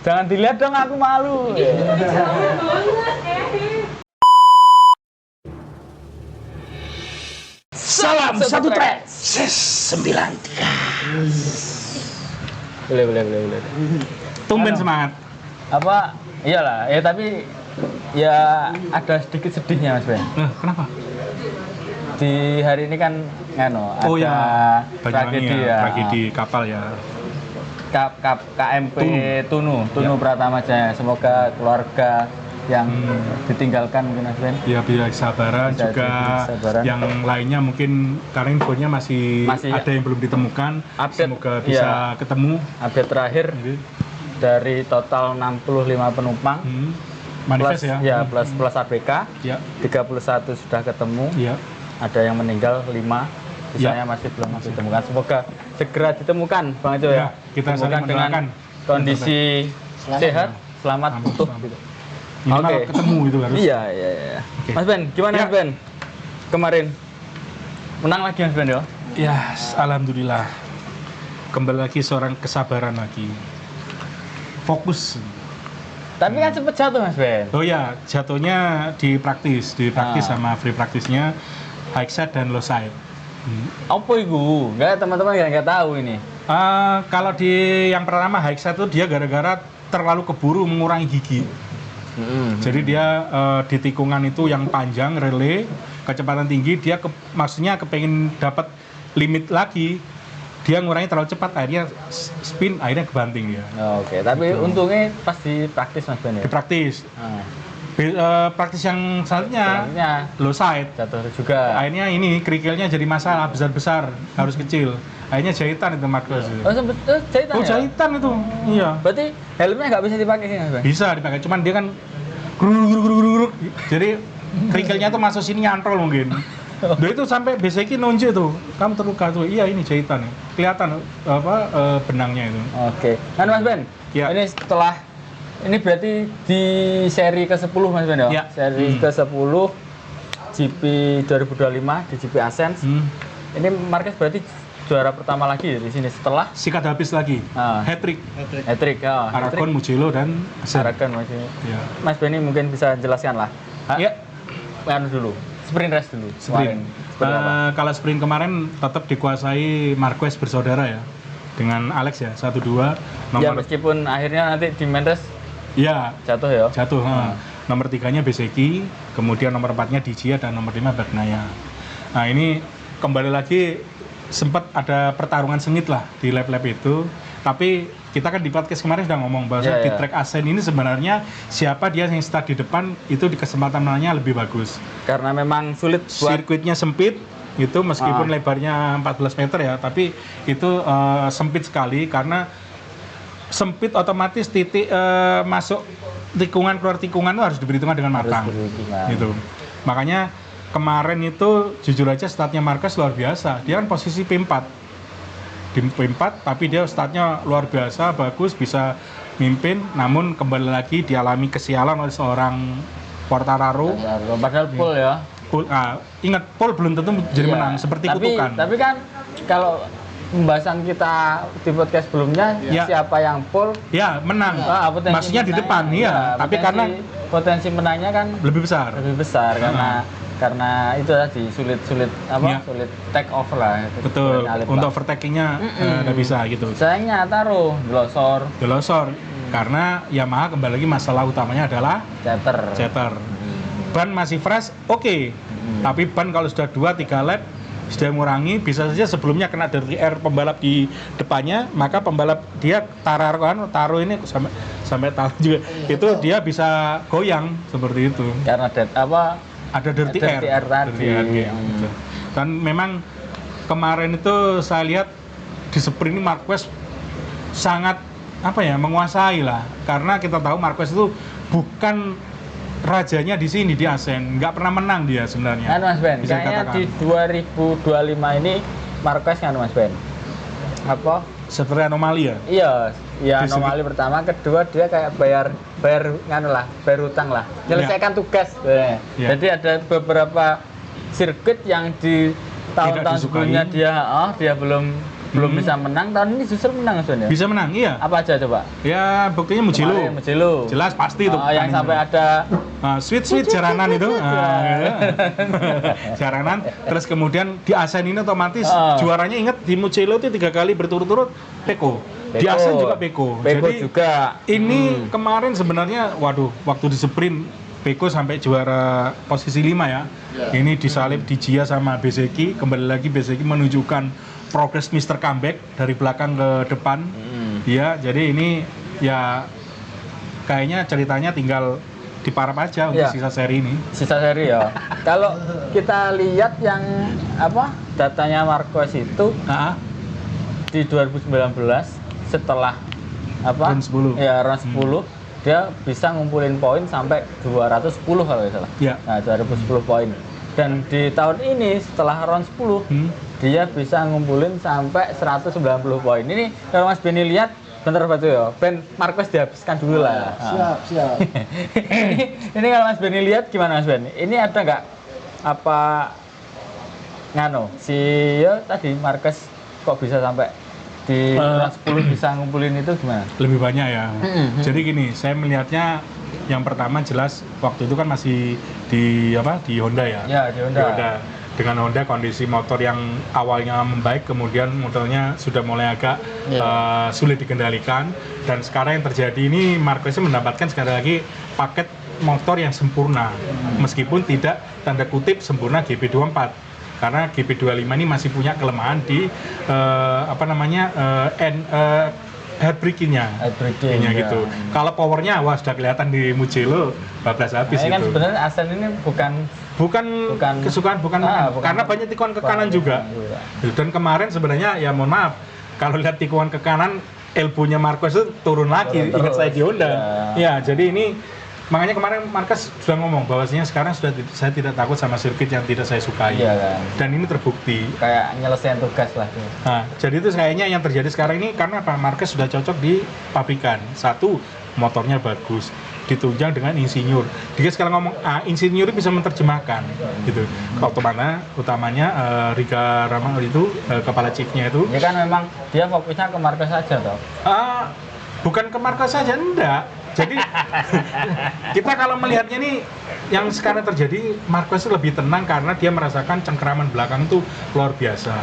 Jangan dilihat dong, aku malu. Salam satu track. Ses 93. Boleh. Tumben semangat. Apa? Iyalah, ya tapi ya ada sedikit sedihnya Mas Ben. Kenapa? Di hari ini kan ada Oh ya, tragedi Banyuwangi ya. Tragedi kapal ya. KMP Tunu Pratama Jaya. Semoga keluarga yang ditinggalkan mungkin Mas Ben. Ya biar kesabaran Bisa juga kesabaran. yang lainnya mungkin karena infonya masih ada yang belum ditemukan. Update, Semoga bisa ketemu. Update terakhir dari total 65 penumpang. Manifest plus, ya. plus ABK. Ya. 31 sudah ketemu. Ya. Ada yang meninggal 5. Sisanya masih belum ditemukan. Semoga segera ditemukan, Bang Ejo ya. Kita saling dengan mendoakan kondisi sehat, selamat, utuh gitu. Minimal ketemu itu harus. Iya. Okay. Mas Ben, gimana Mas Ben? Kemarin menang lagi Mas Ben ya? Ya, alhamdulillah. Kembali lagi seorang kesabaran lagi. Fokus. Tapi kan sempet jatuh Mas Ben. Oh ya, jatuhnya di praktis sama free praktisnya high side dan low side. Apa itu? Enggak, teman-teman nggak tahu ini. Kalau di yang pertama high side itu dia gara-gara terlalu keburu mengurangi gigi. Jadi dia di tikungan itu yang panjang relay kecepatan tinggi dia maksudnya kepengen dapat limit lagi, dia ngurangi terlalu cepat akhirnya spin akhirnya kebanting dia. Oke, tapi untungnya pas di praktis Mas Ben ya. Di praktis. Praktis yang selanjutnya low side jatuh juga. Akhirnya ini kerikilnya jadi masalah besar harus kecil. Akhirnya jahitan itu Marcos. Oh sempet jahitan ya? Jahitan itu. Iya. Berarti helmnya nggak bisa dipakai sih Mas Ben? Bisa dipakai, cuman dia kan gruk. Jadi kerikilnya tuh masuk sini nyantol mungkin. Dia itu sampai beseki nunjuk tuh, kamu terluka tuh. Iya ini jahitan nih. Kelihatan benangnya itu. Oke. Kan Mas Ben, ya. Ini setelah ini berarti di seri ke-10 Mas Ben ya? Ya. Seri ke-10 GP 2025 di GP Ascens. Ini Marquez berarti juara pertama lagi di sini setelah sikat habis lagi. Hat-trick ya. Aragon, Mugello dan Aragon masih. Ya. Mas Benny mungkin bisa jelaskan lah. Ya. Dulu. Sprint race dulu. Sprint. Kalau sprint kemarin tetap dikuasai Marquez bersaudara ya. Dengan Alex ya, 1-2 nomor. Ya meskipun akhirnya nanti di main race ya jatuh ya. Nomor 3-nya Bezzecchi, kemudian nomor 4-nya Digia dan nomor 5 Bagnaia. Nah, ini kembali lagi sempat ada pertarungan sengit lah di lap-lap itu. Tapi kita kan di podcast kemarin sudah ngomong bahwa di track Ascent ini sebenarnya siapa dia yang start di depan itu di kesempatan menangnya lebih bagus. Karena memang sulit buat sirkuitnya sempit itu meskipun lebarnya 14 meter ya, tapi itu sempit sekali karena sempit otomatis titik masuk tikungan keluar tikungan itu harus diperhitungkan dengan matang. Gitu. Makanya kemarin itu jujur aja startnya Marquez luar biasa. Dia kan posisi P4. Di P4 tapi dia startnya luar biasa, bagus, bisa mimpin, namun kembali lagi dialami kesialan oleh seorang Quartararo. Padahal pole ya. Ingat pole belum tentu jadi menang seperti kutukan. Tapi kan kalau pembahasan kita di podcast sebelumnya siapa yang pole menang. Maksudnya di depan tapi karena potensi menangnya kan lebih besar karena itu tadi sulit take off lah. Betul. Untuk overtakingnya nggak bisa gitu. Sayangnya delosor. Karena Yamaha kembali lagi masalah utamanya adalah chatter. Ban masih fresh, oke. Tapi ban kalau sudah 2-3 lap sudah mengurangi, bisa saja sebelumnya kena dirty air pembalap di depannya, maka pembalap dia taruh ini sampai taruh juga itu dia bisa goyang seperti itu. Karena ada dirty air tadi. Dan memang kemarin itu saya lihat di sprint ini Marquez sangat menguasai lah, karena kita tahu Marquez itu bukan rajanya di sini di Ascent, nggak pernah menang dia sebenarnya. Kan Mas Ben, kayaknya di 2025 ini Marquez kan Mas Ben seperti anomali ya? Iya anomali pertama, kedua dia kayak bayar hutang lah, menyelesaikan tugas. Jadi ada beberapa sirkuit yang di tahun-tahun sebelumnya dia belum belum bisa menang, tahun ini justru menang Mas Ben ya? Bisa menang, iya. Apa aja coba? Ya buktinya Mugello. Kemarin Mugello. Jelas pasti itu. Yang sampai ada sweet jaranan itu. Jaranan. Terus kemudian di Asen ini otomatis juaranya ingat di Mugello itu 3 kali berturut-turut Pecco. Di Asen juga Pecco. Jadi juga. Ini kemarin sebenarnya waduh waktu di sprint Pecco sampai juara posisi 5 ya. Ini disalip di Gia sama Bezzecchi, kembali lagi Bezzecchi menunjukkan progres Mr. Comeback dari belakang ke depan. Ya, jadi ini ya kayaknya ceritanya tinggal diparap aja untuk sisa seri ini. Sisa seri ya. Kalau kita lihat yang datanya Marquez itu di 2019 setelah round 10. Ya, round 10 dia bisa ngumpulin poin sampai 210 kalau nggak salah. Ya. Nah, 210 poin. Dan di tahun ini setelah round 10 dia bisa ngumpulin sampai 190 poin. Ini kalau Mas Benny lihat bentar Batu ya. Ben Marquez dihabiskan dulu lah. Siap. ini kalau Mas Benny lihat gimana Mas Benny? Ini ada nggak si tadi Marquez kok bisa sampai di round 10 bisa ngumpulin itu gimana? Lebih banyak ya. Jadi gini, saya melihatnya yang pertama jelas waktu itu kan masih di Honda ya. Ya, di Honda. Dengan Honda kondisi motor yang awalnya membaik, kemudian motornya sudah mulai agak sulit dikendalikan, dan sekarang yang terjadi ini Marquez mendapatkan sekali lagi paket motor yang sempurna, meskipun tidak tanda kutip sempurna GP24. Karena GP25 ini masih punya kelemahan di head braking-nya gitu. Kalau powernya sudah kelihatan di Mugello bablas habis itu. Kan itu. Sebenarnya Asen ini bukan kesukaan, karena banyak tikungan ke kanan juga. Dan kemarin sebenarnya ya mohon maaf, kalau lihat tikungan ke kanan elbow-nya Marquez itu turun lagi, ingat saya di Honda. Ya, jadi ini makanya kemarin Marquez sudah ngomong bahwasanya sekarang saya tidak takut sama sirkuit yang tidak saya sukai. Iya, kan? Dan ini terbukti. Kayak nyelesain tugas lah. Nah, jadi itu kayaknya yang terjadi sekarang ini karena Pak Marquez sudah cocok di pabrikan. Satu, motornya bagus, ditunjang dengan insinyur. Dia sekarang ngomong insinyur bisa menerjemahkan gitu. Utamanya Riga Ramal itu kepala chiefnya itu. Ya kan memang dia fokusnya ke Marquez saja toh. Bukan ke Marquez saja, enggak. Jadi kita kalau melihatnya nih yang sekarang terjadi, Marquez lebih tenang karena dia merasakan cengkeraman belakang itu luar biasa.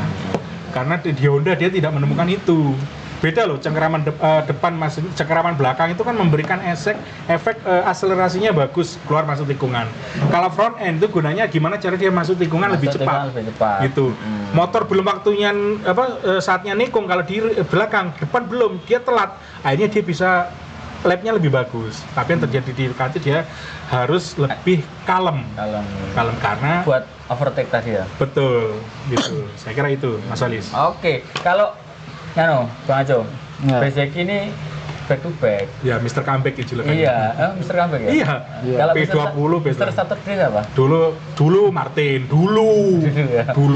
Karena di Honda dia tidak menemukan itu. Beda loh, cengkeraman depan cengkeraman belakang itu kan memberikan efek akselerasinya bagus keluar masuk tikungan. Kalau front end itu gunanya gimana cara dia masuk tikungan lebih cepat. Gitu. Motor belum waktunya saatnya nikung, kalau di belakang, depan belum, dia telat. Akhirnya dia bisa lapnya lebih bagus. Tapi yang terjadi di Ducati dia harus lebih kalem karena buat overtake tadi ya. Betul, gitu. Saya kira itu Mas Alis. Oke, kalau Bang Aco, Bezzecchi ini back to back. Ya, Mr. Comeback itu julukannya. Iya, Mr. Comeback ya? Iya. Kalau P20 Mr. Saturday apa? Dulu Martin, dulu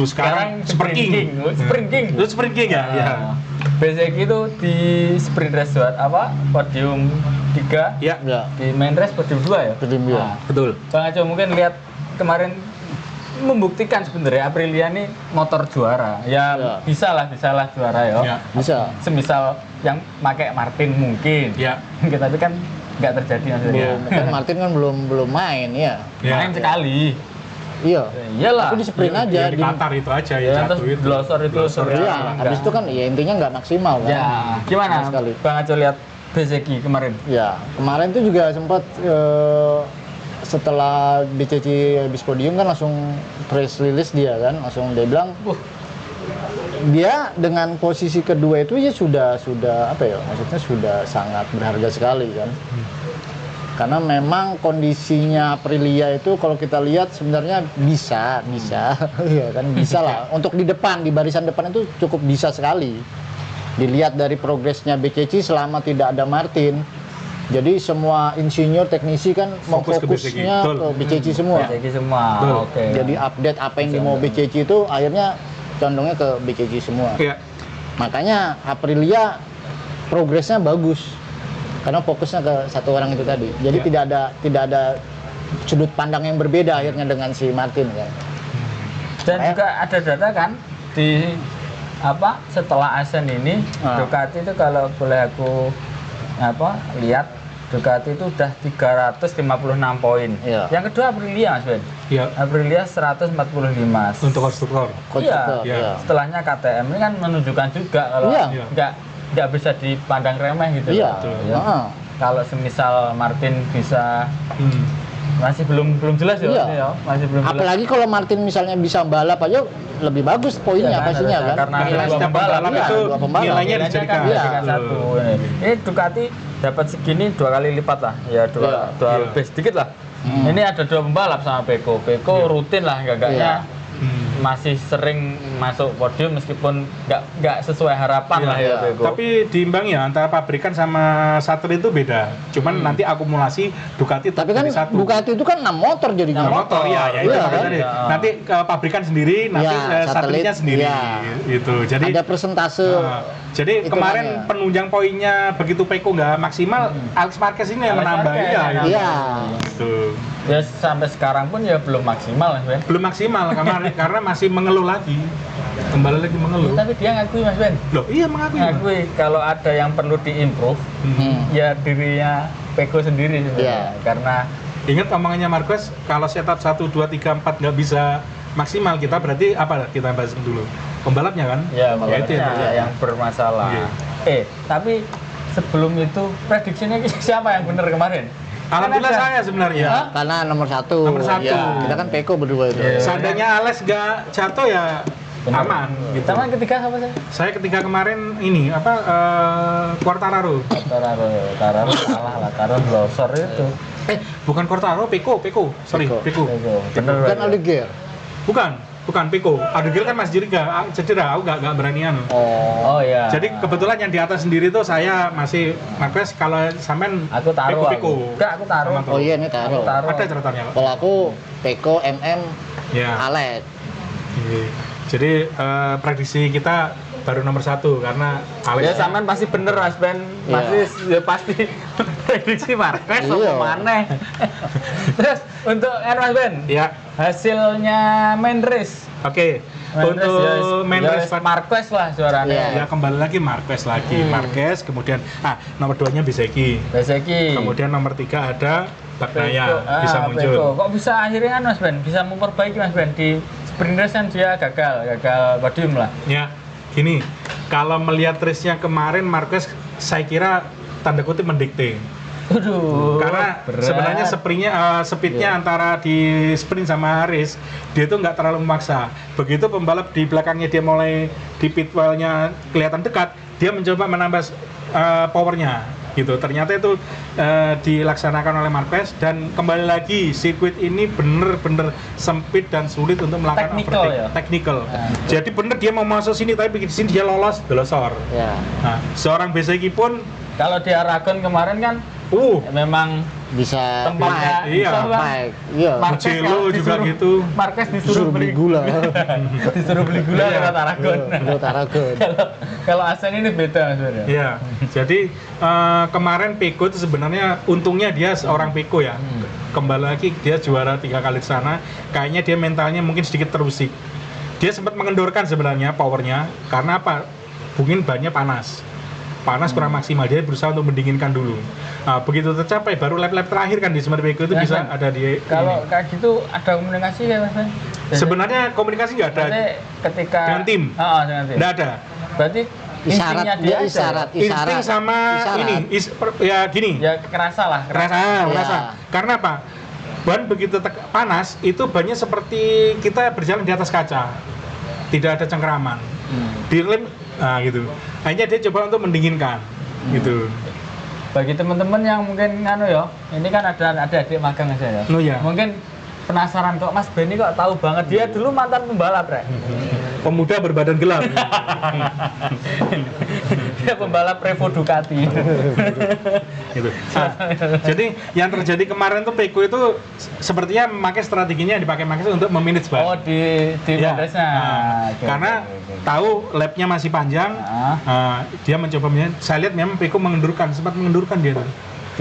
sekarang Sprint King. Itu Sprint King ya? Iya. Bezzecchi itu di sprint race podium 3. Iya. Di main race podium 2 ya? Podium 2. Betul. Bang Aco mungkin lihat kemarin membuktikan sebenarnya Aprilia ini motor juara. Ya. Bisa lah juara ya. Bisa. Semisal yang pakai Martin mungkin. Ya. Tapi kan nggak terjadi maksudnya. Kan Martin kan belum main ya. Main sekali. Iya. Iyalah. Tapi di sprint aja di Qatar itu aja ya, jatuh itu. Glosor itu. Iya. Habis itu kan ya intinya nggak maksimal kan. Ya. Gimana? Bang Aco lihat Bezzecchi kemarin? Ya, kemarin tuh juga sempat setelah Bezzecchi habis podium kan langsung press release dia kan, langsung dia bilang dia dengan posisi kedua itu ya sudah maksudnya sudah sangat berharga sekali kan. Karena memang kondisinya Aprilia itu kalau kita lihat sebenarnya bisa ya kan, bisa lah untuk di depan, di barisan depan itu cukup bisa sekali. Dilihat dari progresnya Bezzecchi selama tidak ada Martin. Jadi semua insinyur teknisi kan mau fokusnya ke Bezzecchi semua. Oke. Jadi update apa yang mau Bezzecchi itu akhirnya condongnya ke Bezzecchi semua. Iya. Makanya Aprilia progresnya bagus karena fokusnya ke satu orang itu tadi. Jadi tidak ada sudut pandang yang berbeda akhirnya dengan si Martin kan. Dan juga ada data kan di setelah Asen ini Ducati itu kalau boleh aku lihat Ducati itu udah 356 poin. Iya. Yang kedua Aprilia Mas Ben. Iya. Aprilia 145. Untuk konstruktor. Iya. Setelahnya KTM ini kan menunjukkan juga kalau nggak bisa dipandang remeh gitu. Iya. Kalau semisal Martin bisa masih belum jelas ya, Iya. ini ya. Masih belum jelas. Apalagi kalau Martin misalnya bisa balap aja lebih bagus poinnya pastinya kan. Karena Nilai dua setiap pembalap, pembalap iya, itu dua pembalap. nilainya Nilainya dijadikan. kan dijadikan satu. Ini Ducati dapat segini 2 kali lipat lah, ya dua lebih sedikit lah. Ini ada 2 pembalap sama Pecco rutin lah enggaknya masih sering masuk podium meskipun nggak sesuai harapan lah ya Pecco. Tapi diimbang ya antara pabrikan sama satelit itu beda. Cuman nanti akumulasi Ducati Tapi kan jadi satu. Ducati itu kan 6 motor jadinya. motor ya itu Iya, makanya kan? tadi. Nanti ke pabrikan sendiri, nanti Iya, satelitnya satelit, sendiri. iya. Itu. Jadi Ada persentase. jadi kemarin hitungannya. penunjang poinnya begitu Pecco nggak maksimal, Alex Marquez ini yang Alex menambah Marquez ya. yang Iya. Gitu. Ya sampai sekarang pun ya belum maksimal Mas Ben. Belum maksimal kemarin karena masih mengeluh lagi. Kembali lagi mengeluh. Tapi dia ngakui Mas Ben. Loh, iya mengakui. Ngakui kalau ada yang perlu diimprove ya dirinya Pecco sendiri sebenarnya. Iya. Karena Ingat omongannya Marquez, kalau setup 1, 2, 3, 4 nggak bisa maksimal, kita berarti apa? Kita bahas dulu. Pembalapnya kan? ya itu yang bermasalah. Iya. Tapi sebelum itu prediksinya siapa yang benar kemarin? Alhamdulillah Kan ada- saya sebenarnya. Karena nomor 1. Nomor 1. Ya, kita kan Pecco berdua itu. Iya. Seandainya Alex nggak jatuh ya Benar. aman gitu. Sama yang ketiga apa sih? Saya ketika kemarin ini Quartararo. Tararo salah lah, Tararo glosor itu. Bukan Quartararo, Pecco. Sorry, Pecco. Pecco. Bener Bukan Pak. Aldeguer. Bukan Pecco. Adegal kan masih cedera, aku nggak beranian. Oh iya. Jadi kebetulan yang di atas sendiri tuh saya masih Marquez, kalau sampean aku taruh. Pecco. Enggak, aku taruh. Sama Oh iya ini taruh. Aku taruh. Ada catatannya Pak. Kalau aku Pecco, Ya. Alex. Iya. Jadi prediksi kita baru nomor 1 karena Alex. Ya sampean pasti bener Mas Ben. Pasti prediksi Marquez Iya. apa maneh. Terus untuk Mas Ben, Ya, hasilnya main race. oke. Untuk main race Marquez lah juaranya. Iya. ya kembali lagi Marquez Marquez, kemudian nomor 2-nya Bezzecchi. Bezzecchi. Kemudian nomor 3 ada Bagnaia bisa Pecco. muncul. Kok bisa akhirnya kan Mas Ben bisa memperbaiki Mas Ben di sprint race kan dia gagal podium lah. Ya, gini, kalau melihat race-nya kemarin Marquez saya kira tanda kutip mendikte. Aduh. Karena berat. sebenarnya speednya antara di sprint sama race dia itu nggak terlalu memaksa. Begitu pembalap di belakangnya dia mulai di pit wall-nya kelihatan dekat, dia mencoba menambah powernya gitu. Ternyata itu dilaksanakan oleh Marquez dan kembali lagi sirkuit ini bener-bener sempit dan sulit untuk melakukan Technical overtake. ya? Technical. Jadi bener dia mau masuk sini tapi di sini dia lolos glosor. Ya. Nah, seorang Bezzecchi pun Kalau di Aragon kemarin kan memang Bisa tempatnya iya. Mike. Iya. Marquez Mugello kan juga gitu. Marquez disuruh Disuruh beli gula. disuruh beli gula Iya. lewat Aragon. Lewat Aragon. Kalau Asen ini beda sebenarnya. Iya, jadi kemarin Pecco itu sebenarnya untungnya dia seorang Pecco ya. Kembali lagi dia juara 3 kali di sana. Kayaknya dia mentalnya mungkin sedikit terusik. Dia sempat mengendorkan sebenarnya powernya karena apa? Mungkin bannya panas kurang maksimal. Dia berusaha untuk mendinginkan dulu. Nah, begitu tercapai baru lap-lap terakhir kan di Smart Pecco itu Nah, bisa ada di. Kalau kayak gitu ada komunikasi ya Mas? Sebenarnya komunikasi nggak ada. Berarti ketika Dengan tim? dengan tim. Nggak ada. Berarti Isyarat instingnya dia aja isyarat. Insting sama Isyarat. ini ya gini. ya kerasa lah. Rasa. Ya. Karena apa? Ban begitu panas itu bannya seperti kita berjalan di atas kaca, tidak ada cengkeraman. Di lem, gitu. Akhirnya dia coba untuk mendinginkan, gitu. Bagi teman-teman yang mungkin ini kan ada adik magang saya ya. Oh iya. Mungkin penasaran kok Mas Benny kok tahu banget dia dulu mantan pembalap, Rek. Pemuda berbadan gelap. Dia pembalap Revo Ducati. Gitu. Nah, jadi yang terjadi kemarin tuh Pecco itu sepertinya memakai strateginya yang dipakai Marquez untuk memanage ban. Oh di Ya. Mandesnya. Oke, Karena oke. tahu lapnya masih panjang, dia mencoba. Saya lihat memang Pecco sempat mengendurkan dia tuh.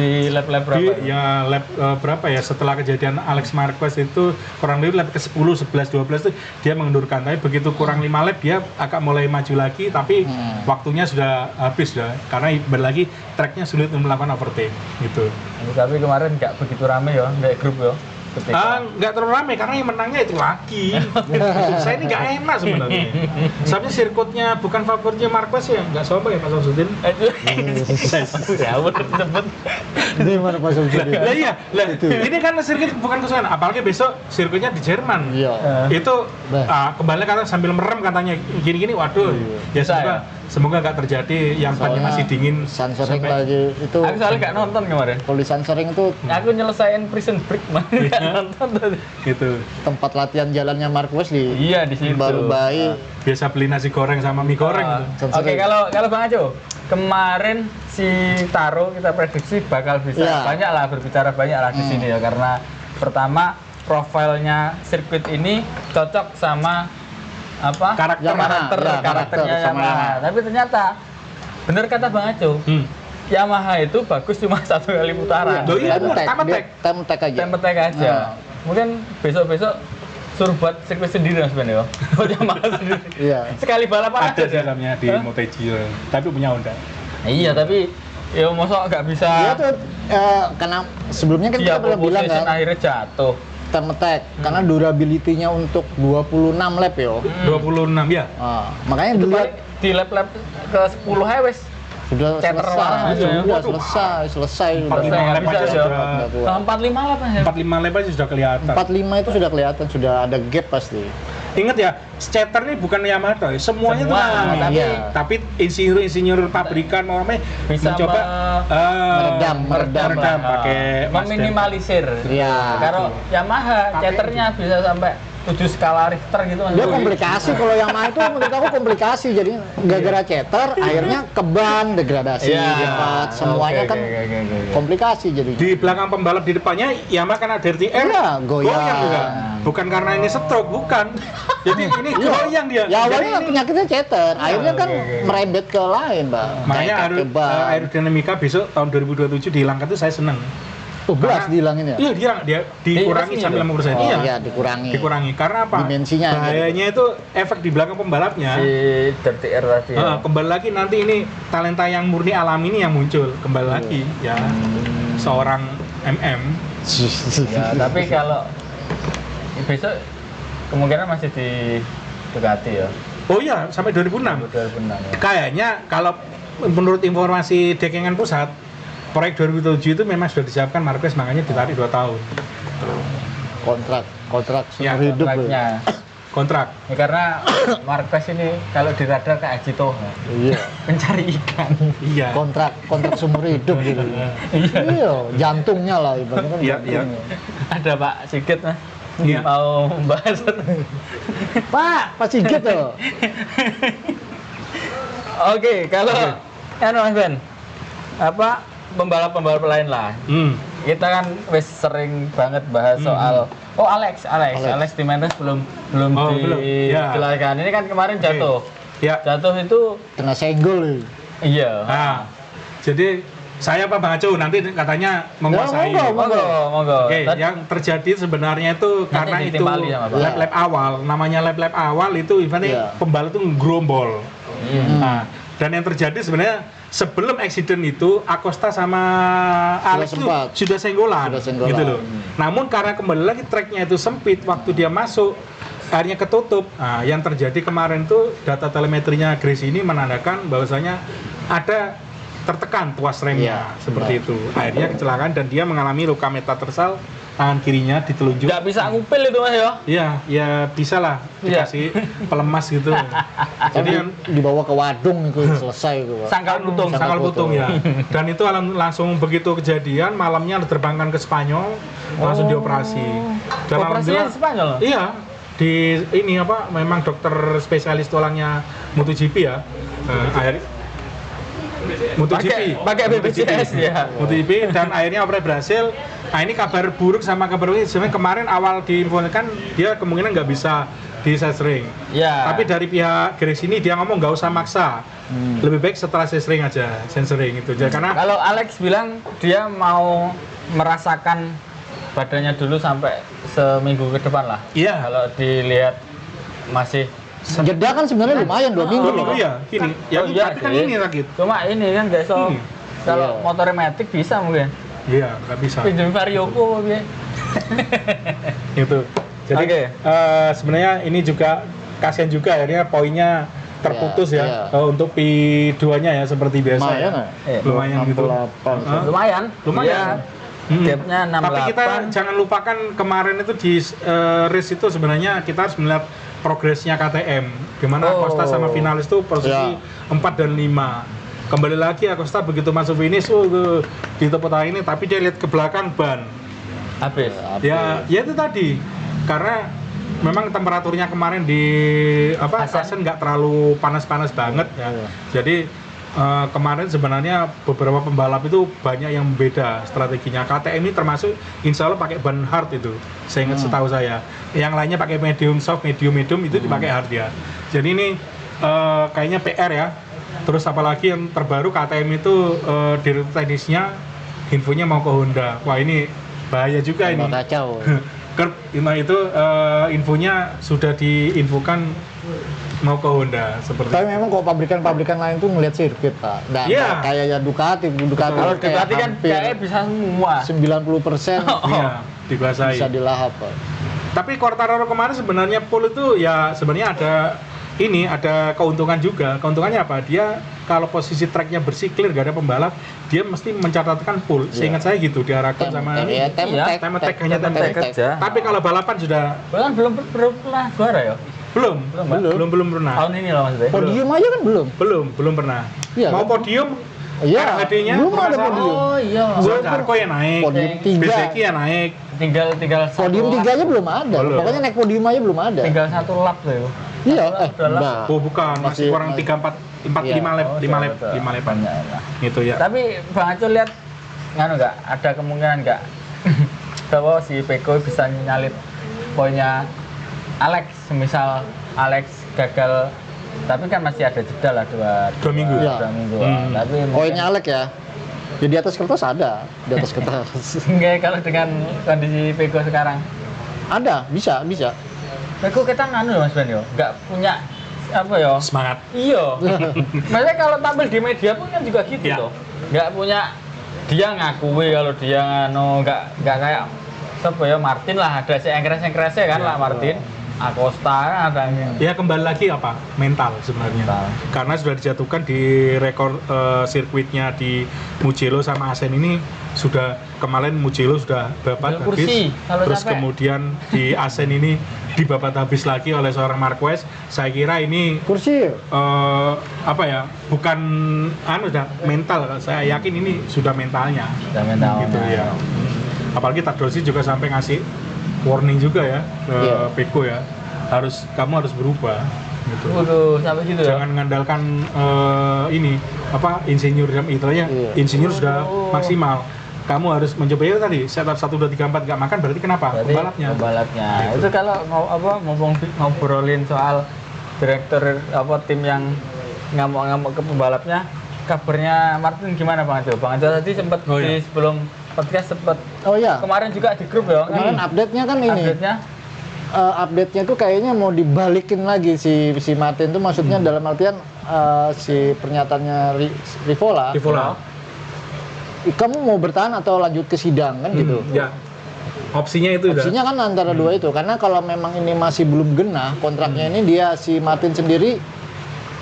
Di lap-lap berapa? Ya lap berapa ya setelah kejadian Alex Marquez itu kurang lebih lap ke-10, 11, 12 itu dia mengundurkan, tapi begitu kurang 5 lap dia agak mulai maju lagi, tapi waktunya sudah habis sudah karena lagi tracknya sulit untuk melakukan overtake gitu. Tapi kemarin nggak begitu rame ya, nggak grup ya. Nggak terlalu ramai karena yang menangnya itu lagi. Saya ini nggak enak sebenarnya. Sebenarnya sirkuitnya bukan favoritnya Marquez ya, nggak sombong ya Pak Samsudin. Ya bener sebut. Ini mana Pak Samsudin? Lah iya, lah ini kan sirkuit bukan kesukaan. Apalagi besok sirkuitnya di Jerman. Iya. Itu kembali karena sambil merem katanya gini-gini, waduh. Ya semoga nggak terjadi yang bannya masih dingin. Sunsering lagi itu. Aku soalnya nggak nonton kemarin. Kalau di Sunsering itu Aku nyelesain Prison Break mah nggak nonton tadi. Gitu. tempat latihan jalannya Marquez di Iya di situ. baru bayi. Biasa beli nasi goreng sama mie goreng. Gitu. Oke, kalau Bang Aco, kemarin si Taro kita prediksi bakal bisa berbicara banyak lah di sini ya, karena pertama profilnya sirkuit ini cocok sama apa karakternya Yamaha. Tapi ternyata bener kata Bang Aco, Yamaha itu bagus cuma 1 kali putaran. Loh iya, time attack aja. Mungkin besok suruh buat sirkuit sendiri mas Ben ya. Buat Yamaha sendiri. Iya. Sekali balapan Ada sih namanya di MotoGP, tapi punya Honda. Iya, tapi ya masa nggak bisa. Iya tuh karena sebelumnya kan kita pernah bilang kan akhirnya jatuh. time attack karena durability-nya untuk 26 lap ya. 26 ya. Makanya Itu dilihat paling di lap-lap ke 10 wes. sudah ceter warna aja ya. selesai 45 lap aja sudah. 45 lap aja. 45 lap aja sudah kelihatan. 45 itu sudah kelihatan, sudah ada gap pasti. Ingat ya, scatter ini bukan Yamaha, semuanya Semua, tuh tapi insinyur pabrikan namanya bisa mencoba meredam pakai meminimalisir. Iya. Kalau Yamaha ceternya bisa sampai 7 skala Richter gitu mas. Dia komplikasi kalau Yamaha itu menurut aku komplikasi, jadi gara-gara ceter akhirnya ke ban, degradasi, semuanya kan komplikasi jadi. Di belakang pembalap di depannya Yamaha kan ada RTR, goyang juga. Bukan karena ini stroke, bukan. Jadi ini goyang dia. Ya awalnya penyakitnya ceter, akhirnya kan merembet ke lain, Mbak. Makanya aerodinamika besok tahun 2027 dihilangkan itu saya seneng. Belas dihilangin ya? Iya, dia dikurangi sampai 50%. Iya, dikurangi. Dikurangi. Karena apa? Dimensinya. Bahayanya itu efek di belakang pembalapnya. Si Dirty Air tadi ya. Kembali lagi nanti ini talenta yang murni alami ini yang muncul. Kembali lagi ya. Seorang MM. Ya, tapi kalau besok kemungkinan masih di Ducati ya. Oh iya, sampai 2006. 2006 ya. Kayaknya kalau menurut informasi Dekengan Pusat, proyek 2007 itu memang sudah disiapkan Marquez, makanya ditarik 2 tahun. Kontrak Ya, seumur hidup. Kontrak. Ya, karena Marquez ini kalau di radar kayak Ajito, Iya. pencari ikan. Iya. Kontrak seumur hidup gitu. Iya, jantungnya lah ibaratnya. Iya. Ada Pak Sigit mas. Iya. Mau membahas. Pak Sigit tuh. Oke, kalau Mas Ben, apa pembalap-pembalap lain lah. Kita kan wis sering banget bahas soal Alex di Mendes belum dijelaskan. Ini kan kemarin jatuh. Ya. Jatuh itu Kena senggol. iya. Nah, jadi saya Pak Bang Aco nanti katanya menguasai. Monggo. Oke, yang terjadi sebenarnya itu karena itu lap-lap awal. Namanya lap-lap awal itu ibaratnya pembalap itu ngegrombol. Nah, dan yang terjadi sebenarnya sebelum accident itu Acosta sama Alex itu sudah senggolan gitu loh. Namun karena kembali lagi tracknya itu sempit, waktu dia masuk akhirnya ketutup. Nah, yang terjadi kemarin tuh data telemetrinya Grace ini menandakan bahwasanya ada tertekan tuas remnya seperti itu. Akhirnya kecelakaan dan dia mengalami luka metatarsal tangan kirinya di telunjuk. Nggak bisa ngupil itu mas ya? Iya, ya bisa lah dikasih pelemas gitu. Jadi yang dibawa ke wadung itu selesai itu. Sangkal putung ya. Dan itu langsung begitu kejadian malamnya diterbangkan ke Spanyol, langsung dioperasi. Dan operasinya di Spanyol? Iya. Di ini apa? Memang dokter spesialis tulangnya MotoGP ya. MotoGP pakai BPJS ya. MotoGP dan akhirnya operasi berhasil. Nah ini kabar buruk sama kabar baik. Sebenarnya kemarin awal diinfokan dia kemungkinan nggak bisa di sesring. Ya. Tapi dari pihak Grace ini dia ngomong nggak usah maksa. Lebih baik setelah sesring aja, sensering itu. Karena kalau Alex bilang dia mau merasakan badannya dulu sampai seminggu ke depan lah. Iya. Kalau dilihat masih Jeda kan sebenarnya lumayan 2 minggu loh. ya, gini. Ya, Oh, iya tapi kan sih. ini sakit. Cuma ini kan guys, so, kalau Iya. motornya matic bisa mungkin. Iya, nggak bisa. Pinjam Varioco piye. Itu. Jadi Oke. sebenarnya ini juga kasihan juga akhirnya poinnya terputus Iya, ya untuk P2-nya ya seperti biasa. Lumayan ya. ya? Iya. Lumayan gitu. 68. Hah? Lumayan. Lumayan. Dia gapnya 68. Tapi kita jangan lupakan kemarin itu di race itu sebenarnya kita harus melihat progresnya KTM. Gimana Oh. Acosta sama finalis itu posisi Ya. 4 dan 5. Kembali lagi Acosta begitu masuk finish di tepuk tangan ini, tapi dia lihat ke belakang ban. habis. Ya itu tadi. Karena memang temperaturnya kemarin di Asen nggak terlalu panas-panas banget ya. Iya. Jadi kemarin sebenarnya beberapa pembalap itu banyak yang beda strateginya. KTM ini termasuk insya Allah pakai ban hard itu, saya ingat setahu saya. Yang lainnya pakai medium soft, medium itu dipakai hard ya. Jadi ini kayaknya PR ya. Terus apalagi yang terbaru KTM itu direktur teknisnya infonya mau ke Honda. Wah ini bahaya juga ini. Tambah kacau. Kerb, itu infonya sudah diinfokan mau ke Honda seperti Tapi memang kok pabrikan-pabrikan lain tuh ngeliat sirkuit Pak. Dan Iya. kayak ya Ducati Kalau kayak Ducati kan hampir kayaknya bisa semua. 90% Iya, dikuasai. bisa dilahap Pak. Tapi Quartararo kemarin sebenarnya pole itu ya sebenarnya ada keuntungan juga. Keuntungannya apa? Dia kalau posisi tracknya bersih clear gak ada pembalap, dia mesti mencatatkan pole. Seingat saya gitu diarahkan sama Iya, time attack, hanya time attack. aja. Tapi kalau balapan sudah Bahkan belum pernah juara ya. belum pernah. Tahun ini loh maksudnya. Podium aja kan belum. Belum pernah. Iya, Mau kan? podium Iya. RHD-nya Belum ada merasa- podium. Oh iya. Zarko yang naik, Podium 3. Bezeki yang naik. Tinggal satu Podium lap. 3 aja belum ada. Belum. Pokoknya naik podium aja belum ada. Tinggal satu lap tuh. Ya. Iya, Satu lap. enggak. Oh bukan, masih kurang 3 4 4 Iya. 5 lap, Oh, 5 lap, betul. 5 lapan. Banyak lah. Gitu ya. Tapi Bang Aco lihat nganu enggak ada kemungkinan enggak bahwa si Peko bisa nyalip poinnya Alex, misal Alex gagal, tapi kan masih ada jeda lah dua minggu. Iya. 2 minggu. Hmm. Tapi Poinnya Alek ya. Ya di atas kertas ada, di atas kertas. enggak kalau dengan kondisi Peko sekarang. Ada, bisa. Peko kita nganu loh Mas Ben yo, enggak punya apa ya? Semangat. Iya. Maksudnya kalau tampil di media pun kan juga gitu Iya. loh. Nggak punya, dia ngakui kalau dia nganu nggak kayak siapa ya Martin lah, ada si engkres kan lah Martin. Acosta ada yang Ya kembali lagi apa? Mental sebenarnya. Mental. Karena sudah dijatuhkan di rekor sirkuitnya di Mugello sama Asen ini sudah kemarin Mugello sudah babat Ambil kursi, habis. kalau Terus capek. kemudian di Asen ini dibabat habis lagi oleh seorang Marquez. Saya kira ini Kursi. apa ya? Bukan udah mental. Saya yakin ini sudah mentalnya. sudah mental. Gitu ya. Apalagi Tadrosi juga sampai ngasih warning juga ya ke Iya. Peko ya. Kamu harus berubah gitu. Waduh, sampai gitu ya. Jangan mengandalkan ini insinyur istilahnya Iya. insinyur sudah maksimal. Kamu harus mencoba ya tadi setup 1 2 3 4 nggak makan berarti kenapa? Berarti pembalapnya. Itu kalau ngobrolin soal direktur tim yang ngamuk-ngamuk ke pembalapnya, kabarnya Martin gimana Bang Aco? Bang Aco tadi sempat Oh, iya. di sebelum podcast sempat Oh iya. kemarin juga di grup ya. Kemarin update-nya kan ini. Update-nya Update-nya tuh kayaknya mau dibalikin lagi si Martin tuh maksudnya dalam artian si pernyataannya Rivola. Kamu mau bertahan atau lanjut ke sidang kan gitu. Ya. Opsinya itu udah. Opsinya kan antara dua itu karena kalau memang ini masih belum genah kontraknya ini dia si Martin sendiri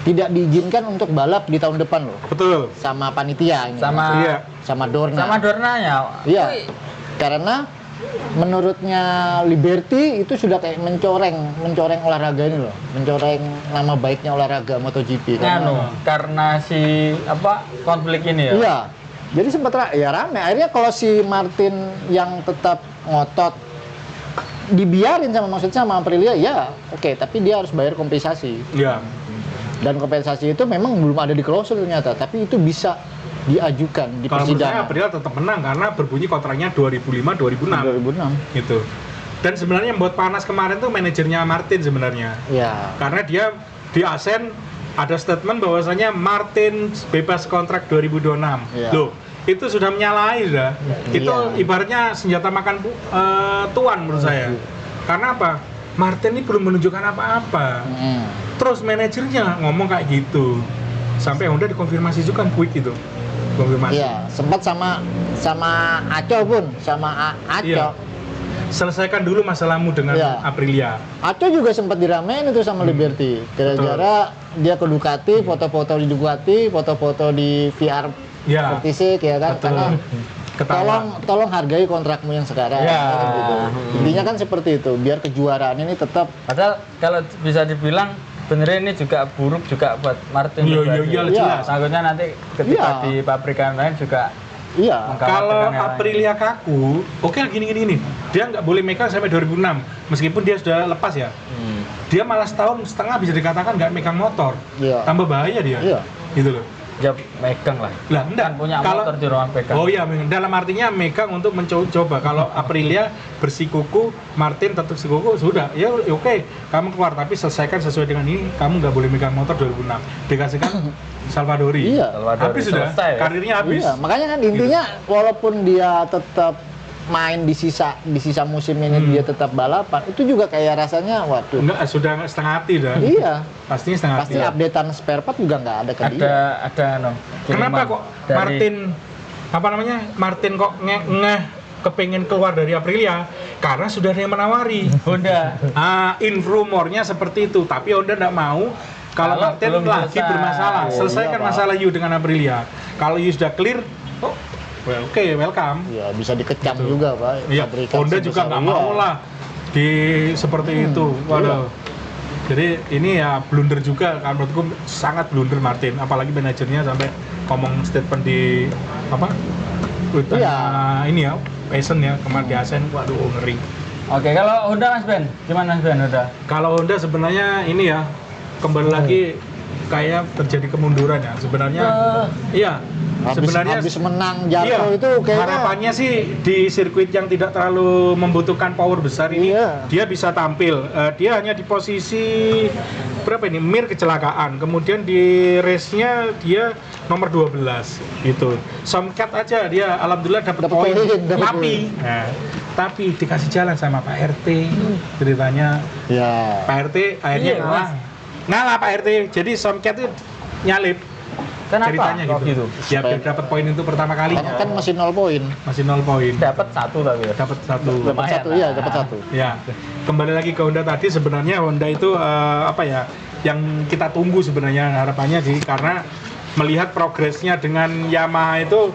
tidak diizinkan untuk balap di tahun depan loh Betul. sama panitia ini. Iya. Sama Dorna. sama Dornanya. Iya. Wih, Karena menurutnya Liberty itu sudah kayak mencoreng olahraga ini loh, mencoreng nama baiknya olahraga MotoGP. karena si konflik ini ya. Iya. Jadi sempat ya rame. Akhirnya kalau si Martin yang tetap ngotot dibiarin sama Aprilia ya oke, tapi dia harus bayar kompensasi. Iya. Dan kompensasi itu memang belum ada di klausul ternyata, tapi itu bisa diajukan di Kalau menurut saya persidangan. Aprilia tetap menang karena berbunyi kontraknya 2005 2006 2006. gitu. Dan sebenarnya yang buat panas kemarin tuh manajernya Martin sebenarnya. Iya. Karena dia di Asen ada statement bahwasanya Martin bebas kontrak 2026. Iya. Loh, itu sudah menyalahi dah. Itu ibaratnya senjata makan tuan menurut saya. Karena apa? Martin ini belum menunjukkan apa-apa. Terus manajernya ngomong kayak gitu. Sampai Honda dikonfirmasi juga kan quick itu. Konfirmasi. Iya, sempat sama Aco pun, sama Aco. Iya. Selesaikan dulu masalahmu dengan Iya. Aprilia. Aco juga sempat diramein itu sama Liberty. Gara-gara dia ke Ducati, foto-foto di Ducati, foto-foto di VR Ya. Vertisik ya kan. Betul. Karena Ketahuan. tolong hargai kontrakmu yang sekarang. Ya. Kan gitu. Intinya kan seperti itu, biar kejuaraan ini tetap Padahal kalau bisa dibilang sebenarnya ini juga buruk juga buat Martin. Iya, pribadi. iya, jelas. Takutnya nanti ketika Iya. di pabrikan lain juga iya. Kalau mengkhawatirkan yang lain. Aprilia kaku, oke gini. Dia nggak boleh megang sampai 2006, meskipun dia sudah lepas ya. Dia malah setahun setengah bisa dikatakan nggak megang motor. Iya. Tambah bahaya dia. Iya. Gitu loh. Ya megang lah. Lah enggak. Kan punya motor di ruang pegang. Oh iya, dalam artinya megang untuk mencoba. Kalau Aprilia bersikuku, Martin tetap sikuku, sudah. Ya oke, kamu keluar tapi selesaikan sesuai dengan ini. Kamu nggak boleh megang motor 2006. Dikasihkan Salvadori. Iya. Habis sudah. Selesai, ya? Karirnya habis. Iya, makanya kan intinya walaupun dia tetap main di sisa musim ini dia tetap balapan, itu juga kayak rasanya waduh. Enggak, sudah setengah hati dah. Iya. Pastinya setengah Pasti hati. updatean spare part juga nggak ada ke dia. Ada no. Kenapa kok Martin kok ngeh kepengen keluar dari Aprilia? Karena sudah ada yang menawari. Honda. Rumornya seperti itu, tapi Honda nggak mau kalau Kalau Martin belum lagi selesai. bermasalah. Oh, Selesaikan iya, Pak. masalah you dengan Aprilia. Kalau you sudah clear, oke, welcome. Ya bisa dikecam juga Pak. Iya, Pabrikan Honda juga sebesar nggak dia. mau lah di seperti itu. Waduh. Jadi ini ya blunder juga, kan menurutku sangat blunder Martin. Apalagi manajernya sampai ngomong statement di apa? Tweetannya Iya. ini ya, Passion ya, kemarin di Asen. Waduh, ngeri. Oke, kalau Honda Mas Ben, gimana Mas Ben Honda? Kalau Honda sebenarnya ini ya, kembali lagi kayak terjadi kemunduran ya. Sebenarnya iya. Sebenarnya Habis menang Jarko itu kayaknya harapannya sih di sirkuit yang tidak terlalu membutuhkan power besar ini dia bisa tampil. Dia hanya di posisi berapa ini? Mir kecelakaan. Kemudian di race-nya dia nomor 12 gitu. Somcat aja dia alhamdulillah dapat poin. Tapi dikasih jalan sama Pak RT. Ceritanya ya. Pak RT akhirnya Iya, ngalah. Ngalah Pak RT. Jadi Somcat itu nyalip. Kenapa? Ceritanya Kok gitu. Ya biar dapat poin itu pertama kalinya. Kan masih 0 poin. Masih 0 poin. Dapat satu tapi ya. Dapat satu. Dapat Lumayan satu lah. ya, dapat satu. Ya. Kembali lagi ke Honda tadi, sebenarnya Honda itu apa ya? Yang kita tunggu sebenarnya harapannya sih, karena melihat progresnya dengan Yamaha itu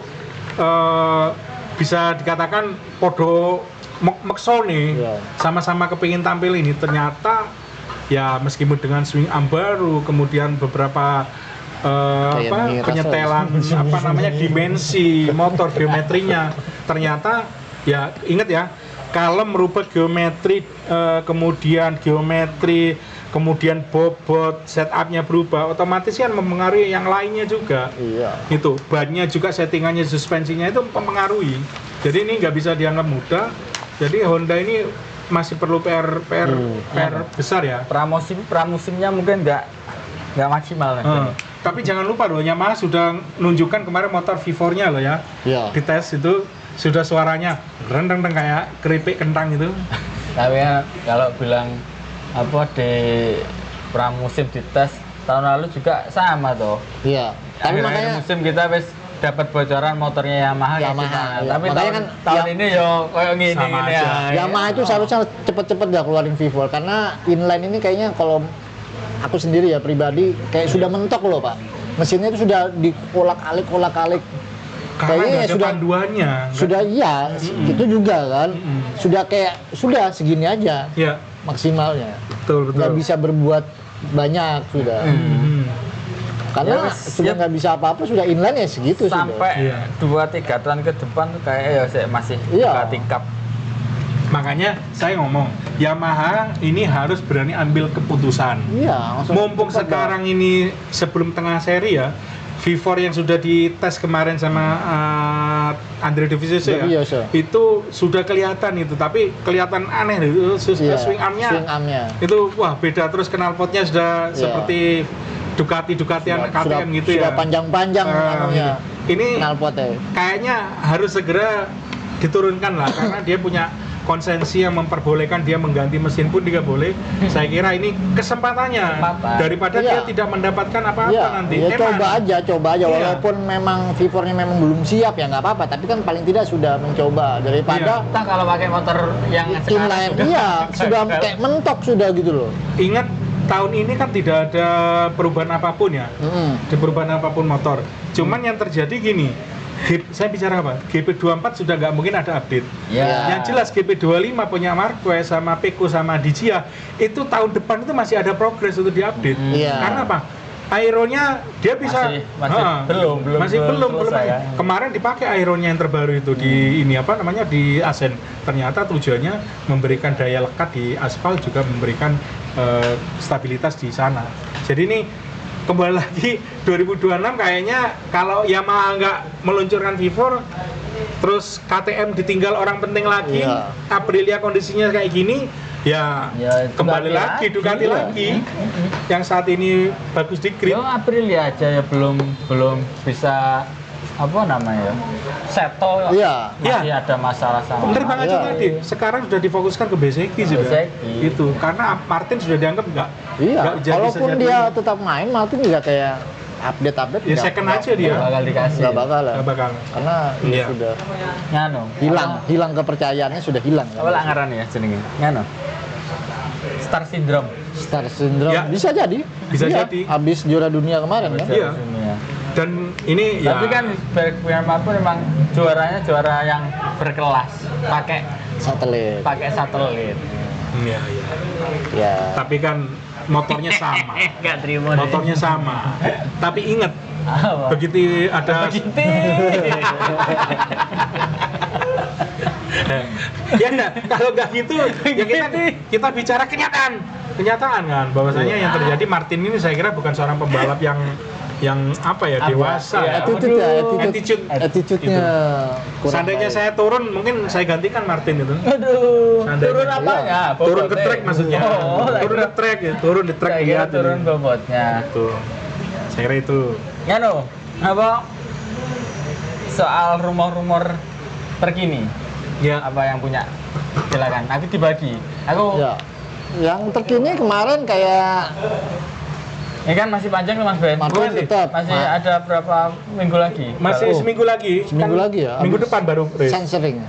bisa dikatakan podo mekso nih. Iya. Sama-sama kepingin tampil ini, ternyata ya meskipun dengan swing arm baru, kemudian beberapa Kayak penyetelan apa namanya dimensi motor geometrinya, ternyata ya ingat ya, kalau merubah geometri kemudian bobot setupnya berubah, otomatis kan mempengaruhi yang lainnya juga. Iya. Itu bannya juga, settingannya, suspensinya itu mempengaruhi. Jadi ini nggak bisa dianggap mudah. Jadi Honda ini masih perlu PR besar ya. Pramusimnya mungkin nggak maksimal nanti. Tapi jangan lupa loh, Yamaha sudah nunjukkan kemarin motor V4-nya loh ya. Iya. Di tes itu sudah suaranya rendeng kayak keripik kentang itu. Tapi ya, kalau bilang apa di pramusim di tes tahun lalu juga sama toh. Iya. Tapi Akhir-akhir makanya musim kita dapat bocoran motornya Yamaha, kayak Yamaha, gimana. iya. Tapi Makanya tahun kan ini yo kayak Sama gini aja. ya. Yamaha itu seharusnya cepet-cepet dah keluarin V4 karena inline ini kayaknya kalau aku sendiri ya pribadi kayak sudah mentok loh Pak. Mesinnya itu sudah dikolak-alik. Karena Kayaknya nggak ya ada panduannya. Sudah iya, itu juga kan. Sudah segini aja Ya, maksimalnya. betul. Nggak bisa berbuat banyak sudah. Karena Ya, wes, sudah ya. nggak bisa apa-apa, sudah inline ya segitu Sampai Iya. 2-3 tahun ke depan tuh kayak ya saya masih Iya. Ducati Cup. Makanya saya ngomong, Yamaha ini harus berani ambil keputusan. sudah. Iya, langsung Mumpung cepat, sekarang ini sebelum tengah seri ya, V4 yang sudah dites kemarin sama Andre Dovizioso ya, itu sudah kelihatan itu, tapi kelihatan aneh itu swing armnya itu wah beda, terus knalpotnya sudah seperti Ducati-Ducatian KTM gitu sudah ya, panjang-panjang anunya, ini knalpotnya kayaknya harus segera diturunkan lah karena dia punya konsensi yang memperbolehkan dia mengganti mesin pun tidak boleh. Saya kira ini kesempatannya daripada dia tidak mendapatkan apa-apa nanti. Ya coba aja walaupun memang V4-nya memang belum siap ya nggak apa-apa, tapi kan paling tidak sudah mencoba daripada entah kalau pakai motor yang tim lain sudah kayak mentok sudah gitu loh. Ingat tahun ini kan tidak ada perubahan apapun ya, di perubahan apapun motor. Cuman yang terjadi gini, saya bicara apa? GP24 sudah nggak mungkin ada update. Yang jelas GP25 punya Marquez sama Pecco sama Digia itu tahun depan itu masih ada progres untuk diupdate. Karena apa? Aeronya dia bisa masih belum ya. Kemarin dipakai aeronya yang terbaru itu di ini apa namanya di Asen. Ternyata tujuannya memberikan daya lekat di aspal, juga memberikan stabilitas di sana. Jadi ini kembali lagi 2026 kayaknya kalau Yamaha nggak meluncurkan V4, terus KTM ditinggal orang penting lagi, Aprilia kondisinya kayak gini, ya kembali lagi Ducati lagi yang saat ini bagus di grip. Aprilia aja ya belum bisa apa namanya seto, masih ada masalah sama. Bener banget tadi. Sekarang sudah difokuskan ke Bezzecchi sudah. Itu karena Martin sudah dianggap nggak kalaupun dia tetap main, Martin juga kayak update ya second aja dia. Nggak bakal dikasih. Nggak bakal. Karena sudah hilang kepercayaannya, sudah hilang. Apa lah ngaran ya jenenge? Ngano. Star Syndrome. Bisa jadi. Habis juara dunia kemarin kan? Iya. Dan ini tapi kan bagaimanapun memang juaranya juara yang berkelas, pakai satelit. Iya. Tapi kan motornya sama. Enggak terima. Motornya sama. Tapi ingat, begitu ada ya enggak, kalau nggak gitu ya kita bicara kenyataan kan, bahwasanya yang terjadi Martin ini saya kira bukan seorang pembalap yang apa ya, dewasa ya. Attitude-nya seandainya saya turun, mungkin saya gantikan Martin itu. Turun apanya? Turun ke track maksudnya. Turun ke track ya, turun di track ya. Turun bobotnya. Itu. Saya kira itu. Apa soal rumor-rumor terkini? Apa yang punya? Silakan. Aku dibagi. Yang terkini kemarin kayak ini kan masih panjang tuh Mas Ben. Masih ada berapa minggu lagi? Masih seminggu lagi. Seminggu lagi ya. Minggu depan baru race. Sansering,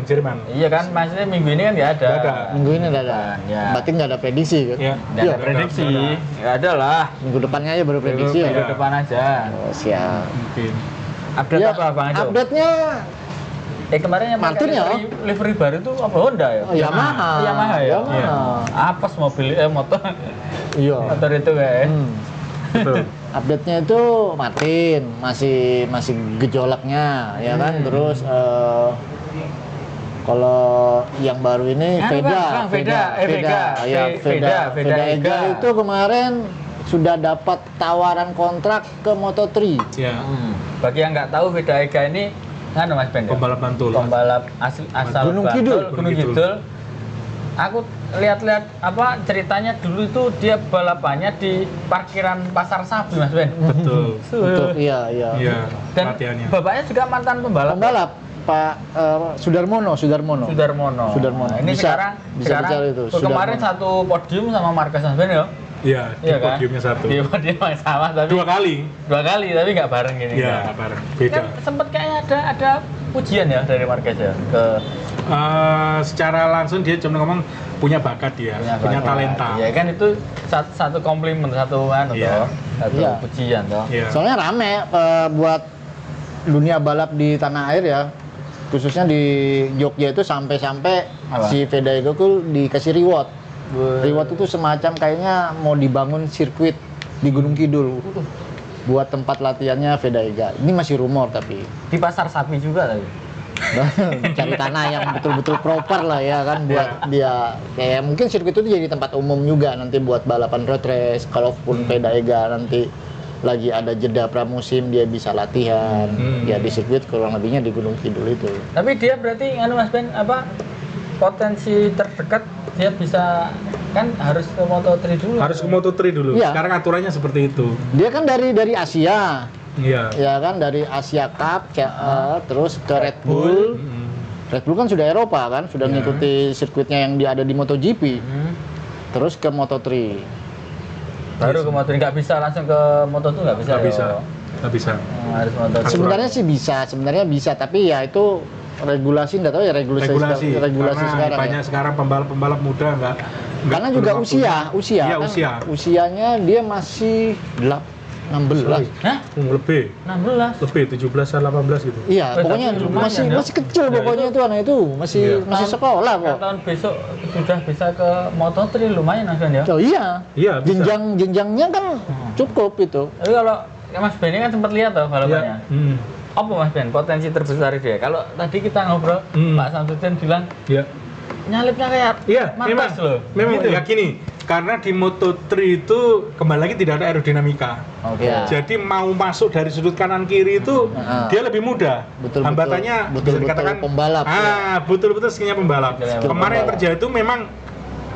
Jerman. Iya kan, maksudnya minggu ini kan nggak ada. Minggu ini nggak ada. Berarti nggak ada prediksi kan? Nggak ada prediksi. Nggak ada lah. Minggu depannya aja baru prediksi ya. Minggu depan aja. Siap. Mungkin. Update apa Bang Edo? Update-nya kemarin yang Martin livery baru itu apa, Honda ya? Yamaha ya. Apes mobil motor. Motor itu kan. Update-nya itu Martin masih gejolaknya ya kan. Terus kalau yang baru ini Vega itu kemarin sudah dapat tawaran kontrak ke Moto3. Bagi yang nggak tahu, Vega Ega ini Mas Ben, pembalap Bantul, pembalap asal Gunung Kidul. Aku lihat-lihat apa ceritanya dulu itu dia balapannya di parkiran Pasar Sapi, Mas Ben. Betul. Iya. Dan latihannya. bapaknya juga mantan pembalap. Pak Sudarmono. Ini sekarang itu. Kemarin satu podium sama Marquez, Mas Ben ya. Iya, di podiumnya satu. Di podium yang sama tapi dua kali tapi nggak bareng gini. Iya, nggak bareng. Beda. Kan sempet kayaknya ada pujian ya dari Marquez ya ke secara langsung dia cuma ngomong punya bakat dia, punya talenta. Ya kan itu satu komplimen, satu pujian toh. Soalnya rame buat dunia balap di tanah air ya. Khususnya di Jogja itu sampai si Vega Ega tuh dikasih reward. Reward itu semacam kayaknya mau dibangun sirkuit di Gunung Kidul buat tempat latihannya Vega Ega. Ini masih rumor tapi di Pasar Sapi juga tadi. Cari tanah yang betul-betul proper lah ya kan buat dia, kayak mungkin sirkuit itu jadi tempat umum juga nanti buat balapan road race kalaupun Vega Ega nanti lagi ada jeda pramusim dia bisa latihan. Ya di sirkuit kurang lebihnya di Gunung Kidul itu. Tapi dia berarti Mas Ben apa potensi terdekat dia bisa kan harus ke Moto3 dulu. Harus ke Moto3 dulu. Iya. Sekarang aturannya seperti itu. Dia kan dari Asia. Iya. Ya kan dari Asia Cup terus ke Red Bull. Red Bull kan sudah Eropa kan, sudah mengikuti sirkuitnya yang ada di MotoGP. Terus ke Moto3. Baru ke Moto3 nggak bisa langsung ke Moto2 nggak bisa. Nggak bisa. Harus Moto3. Sebenarnya bisa, tapi ya itu regulasi nggak tahu ya regulasi Karena sekarang. banyak sekarang pembalap muda nggak. Karena juga berwaktu. usia Iya, kan, usia. usianya dia masih 16. Hah? Lebih 16. lebih 17 atau 18 gitu. Iya, Oh, pokoknya tapi lumayan, masih ya. masih kecil pokoknya itu anak itu, masih sekolah kok. Tahun besok sudah bisa ke Moto3 lumayan Mas Ben ya. Oh iya. Iya, bisa. Jenjangnya kan cukup itu. Tapi kalau Mas Ben ini kan sempat lihat tuh balapannya. Iya. Apa Mas Ben potensi terbesar dia? Kalau tadi kita ngobrol, Pak Samsudin bilang Iya. nyalipnya kayak Iya, Marquez loh. Memang Gitu. ya gini, karena di Moto3 itu kembali lagi tidak ada aerodinamika. Oke. Ya. Jadi mau masuk dari sudut kanan kiri itu dia lebih mudah. Betul-betul- Hambatannya bisa betul-betul dikatakan pembalap, betul-betul skillnya pembalap. Skillnya Kemarin yang pembalap. terjadi itu memang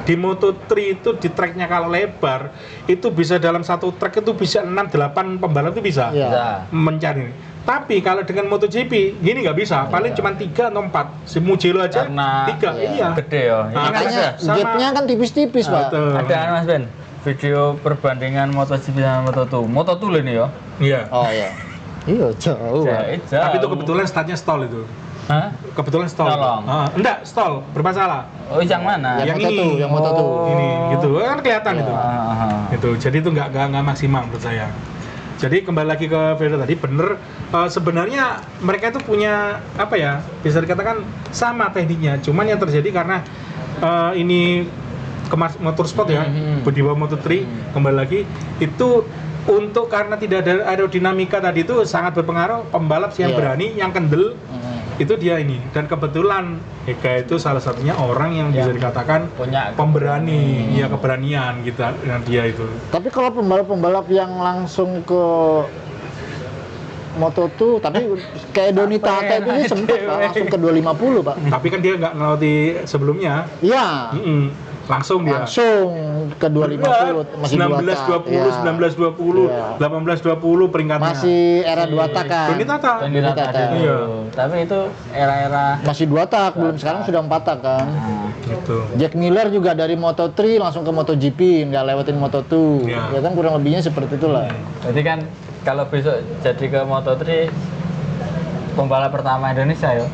di Moto3 itu di tracknya kalau lebar itu bisa dalam satu track itu bisa 6-8 pembalap itu bisa Iya. Bisa. mencari. Tapi kalau dengan MotoGP gini nggak bisa, paling cuma 3 atau 4. Si Mugello aja Karena 3. Iya. Gede ya. Ini Nah, kan Makanya ada. sama- gap-nya kan tipis-tipis, Pak. Betul. Ada kan Mas Ben video perbandingan MotoGP sama Moto2. Moto2 ini ya. Iya. Oh iya. Iya, jauh. Pak. Jauh. Tapi itu kebetulan startnya stall itu. Hah? Kebetulan stall. Tolong. Enggak, stall, bermasalah. Oh, yang mana? Yang Moto2, ini. yang Moto2. Oh. Ini gitu. Kan kelihatan itu. Ah. Gitu. Jadi itu nggak maksimal menurut saya. Jadi kembali lagi ke Vero tadi, bener sebenarnya mereka itu punya apa ya, bisa dikatakan sama tekniknya, cuman yang terjadi karena ini motorsport ya, di bawah Moto3 kembali lagi itu untuk karena tidak ada aerodinamika tadi itu sangat berpengaruh pembalap yang Iya. berani, yang kendel itu dia ini, dan kebetulan Eka itu salah satunya orang yang bisa dikatakan Punya pemberani, ya keberanian gitu, dan dia itu. Tapi kalau pembalap-pembalap yang langsung ke Moto2, tapi kayak Doni Tata itu dia sempat Pak, langsung ke 250, Pak. Tapi kan dia nggak ngelewati sebelumnya. Iya, Langsung dia. langsung ke 250, masih 19-20, 19-20, Iya. 18-20 peringkatnya. Masih era 2 tak kan. Doni Tata. Doni Tata Tata. dulu. Iya. Tapi itu era-era Masih 2 tak, belum sekarang sudah 4 tak kan. Gitu. Jack Miller juga dari Moto3 langsung ke MotoGP, nggak lewatin Moto2. Iya. Ya kan kurang lebihnya seperti itulah. Jadi kan kalau besok jadi ke Moto3 pembalap pertama Indonesia ya.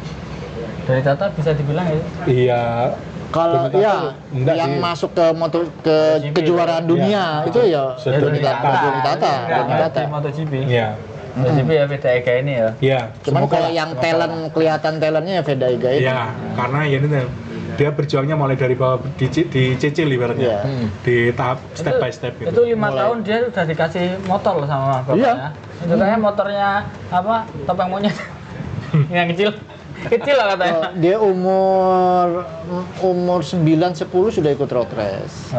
Dari Tata bisa dibilang ya. Iya. Kalau Doni Tata ya enggak yang sih. masuk ke kejuaraan dunia itu ya Doni Tata. Di MotoGP. Iya. MotoGP ya beda Ega ini ya. Iya. Cuman Semoga kalau lah. yang kelihatan talentnya ya Veda Iga itu. Iya, karena ya ini dia berjuangnya mulai dari bawah dicicil ibaratnya. Iya. Di tahap step by step gitu. Itu 5 tahun dia udah dikasih motor loh sama bapaknya. Itu kayak motornya apa? Topeng monyet. Yang kecil. Kecil lah katanya. Oh, dia umur 9-10 sudah ikut road race.